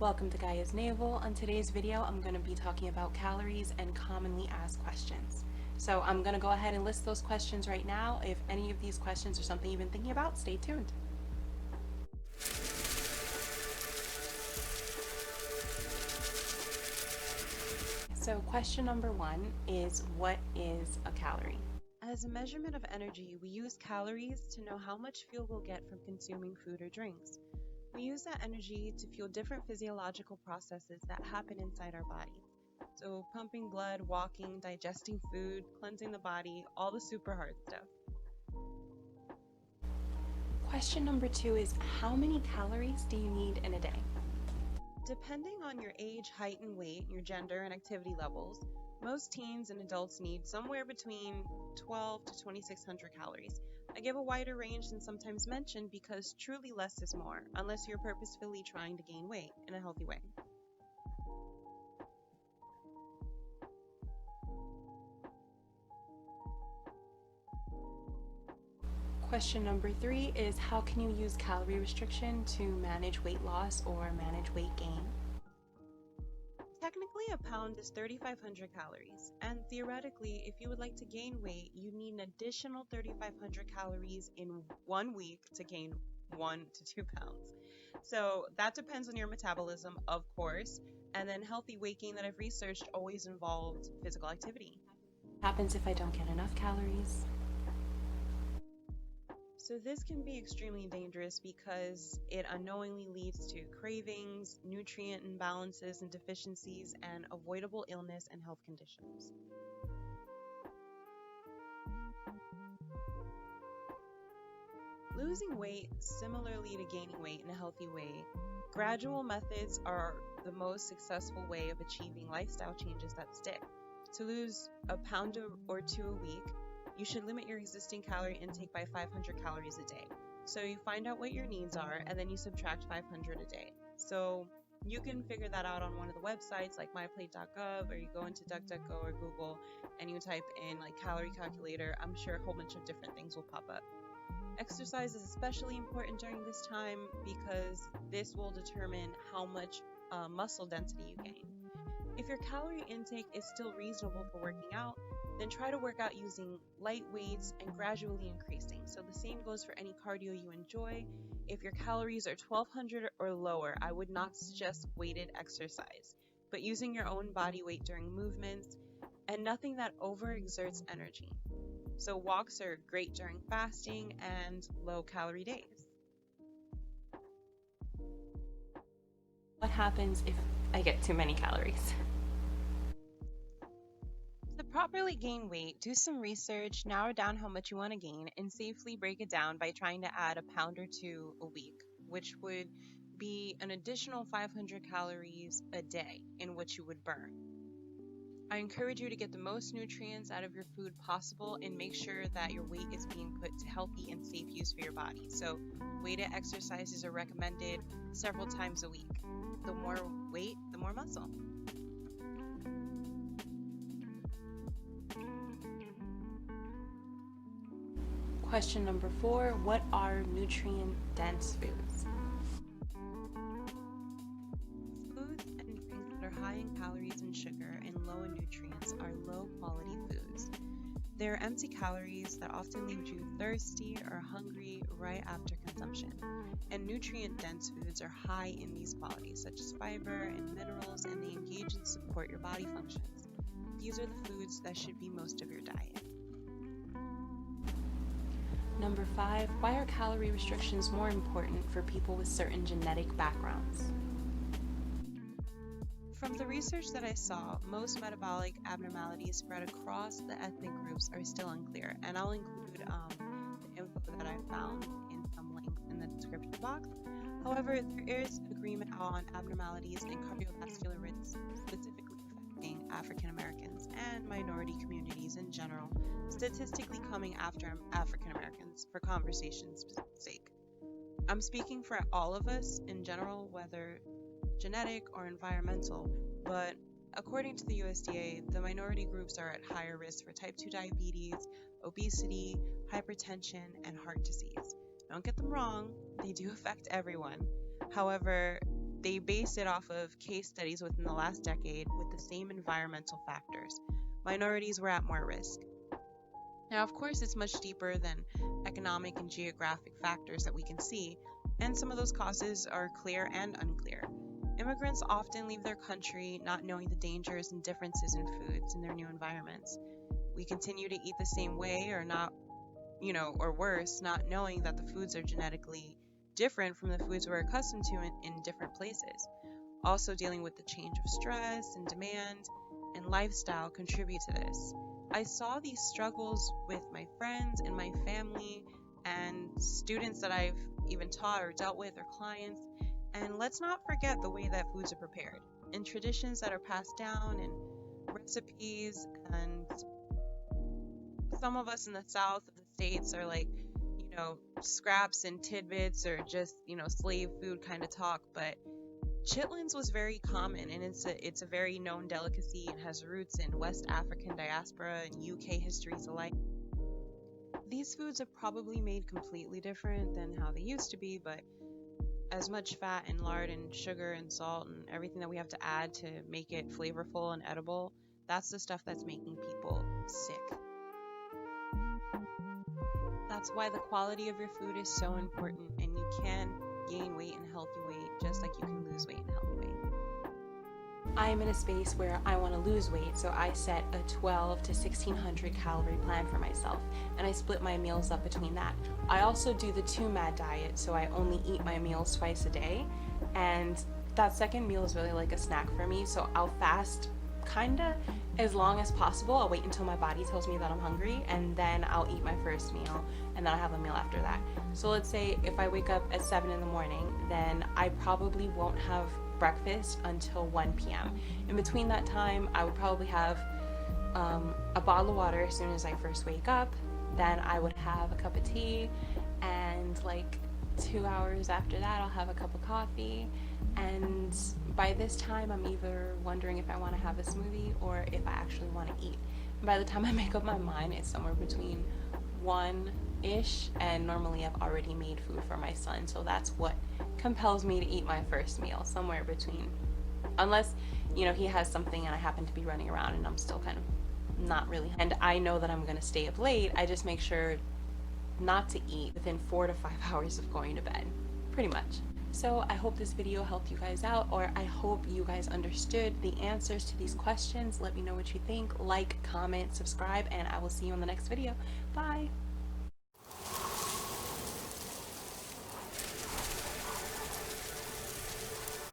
Welcome to Gaia's Navel. On today's video, I'm going to be talking about calories and commonly asked questions. So I'm going to go ahead and list those questions right now. If any of these questions are something you've been thinking about, stay tuned. So question number one is, what is a calorie? As a measurement of energy, we use calories to know how much fuel we'll get from consuming food or drinks. We use that energy to fuel different physiological processes that happen inside our body. So pumping blood, walking, digesting food, cleansing the body, all the super hard stuff. Question number two is, how many calories do you need in a day? Depending on your age, height, and weight, your gender, and activity levels, most teens and adults need somewhere between 12 to 2,600 calories. I give a wider range than sometimes mentioned because truly less is more, unless you're purposefully trying to gain weight in a healthy way. Question number three is, how can you use calorie restriction to manage weight loss or manage weight gain? Technically, a pound is 3,500 calories, and theoretically, if you would like to gain weight, you need an additional 3,500 calories in 1 week to gain 1 to 2 pounds. So that depends on your metabolism, of course, and then healthy weight gain that I've researched always involved physical activity. What happens if I don't get enough calories? So this can be extremely dangerous because it unknowingly leads to cravings, nutrient imbalances and deficiencies, and avoidable illness and health conditions. Losing weight, similarly to gaining weight in a healthy way, gradual methods are the most successful way of achieving lifestyle changes that stick. To lose a pound or two a week, you should limit your existing calorie intake by 500 calories a day. So you find out what your needs are, and then you subtract 500 a day. So you can figure that out on one of the websites like myplate.gov, or you go into DuckDuckGo or Google and you type in like calorie calculator. I'm sure a whole bunch of different things will pop up. Exercise is especially important during this time because this will determine how much muscle density you gain. If your calorie intake is still reasonable for working out, then try to work out using light weights and gradually increasing. So the same goes for any cardio you enjoy. If your calories are 1,200 or lower, I would not suggest weighted exercise, but using your own body weight during movements and nothing that overexerts energy. So walks are great during fasting and low-calorie days. What happens if I get too many calories? To properly gain weight, do some research, narrow down how much you want to gain, and safely break it down by trying to add a pound or two a week, which would be an additional 500 calories a day in which you would burn. I encourage you to get the most nutrients out of your food possible and make sure that your weight is being put to healthy and safe use for your body. So weighted exercises are recommended several times a week. The more weight, the more muscle. Question number four, what are nutrient-dense foods? Foods and drinks that are high in calories and sugar and low in nutrients are low-quality foods. They are empty calories that often leave you thirsty or hungry right after consumption. And nutrient-dense foods are high in these qualities, such as fiber and minerals, and they engage and support your body functions. These are the foods that should be most of your diet. Number five, why are calorie restrictions more important for people with certain genetic backgrounds? From the research that I saw, most metabolic abnormalities spread across the ethnic groups are still unclear, and I'll include the info that I found in some links in the description box. However, there is agreement on abnormalities and cardiovascular risks, specifically affecting African Americans and minority communities in general, statistically coming after African Americans for conversation's sake. I'm speaking for all of us in general, whether genetic or environmental, but according to the USDA, the minority groups are at higher risk for type 2 diabetes, obesity, hypertension, and heart disease. Don't get them wrong, they do affect everyone. However, they based it off of case studies within the last decade with the same environmental factors. Minorities were at more risk. Now, of course, it's much deeper than economic and geographic factors that we can see, and some of those causes are clear and unclear. Immigrants often leave their country not knowing the dangers and differences in foods in their new environments. We continue to eat the same way or not, or worse, not knowing that the foods are genetically different from the foods we're accustomed to in different places. Also, dealing with the change of stress and demand and lifestyle contribute to this. I saw these struggles with my friends and my family and students that I've even taught or dealt with or clients. And let's not forget the way that foods are prepared and traditions that are passed down and recipes. And some of us in the south of the states are like, scraps and tidbits or just, slave food kind of talk. But chitlins was very common, and it's a very known delicacy and has roots in West African diaspora and UK histories alike. These foods are probably made completely different than how they used to be, but as much fat and lard and sugar and salt and everything that we have to add to make it flavorful and edible, that's the stuff that's making people sick. That's why the quality of your food is so important, and you can gain weight in a healthy way just like you can lose weight in a healthy way. I am in a space where I want to lose weight, so I set a 12 to 1600 calorie plan for myself, and I split my meals up between that. I also do the 2-MAD diet, so I only eat my meals twice a day, and that second meal is really like a snack for me, so I'll fast kinda as long as possible. I'll wait until my body tells me that I'm hungry, and then I'll eat my first meal, and then I'll have a meal after that. So let's say if I wake up at 7 in the morning, then I probably won't have breakfast until 1 p.m. In between that time, I would probably have a bottle of water as soon as I first wake up. Then I would have a cup of tea, and like 2 hours after that, I'll have a cup of coffee. And by this time, I'm either wondering if I want to have a smoothie or if I actually want to eat. And by the time I make up my mind, it's somewhere between 1-ish, and normally I've already made food for my son, so that's what compels me to eat my first meal, somewhere between, unless he has something and I happen to be running around and I'm still kind of not really, and I know that I'm going to stay up late, I just make sure not to eat within 4 to 5 hours of going to bed, pretty much. So I hope this video helped you guys out, or I hope you guys understood the answers to these questions. Let me know what you think. Like, comment, subscribe, and I will see you in the next video. Bye!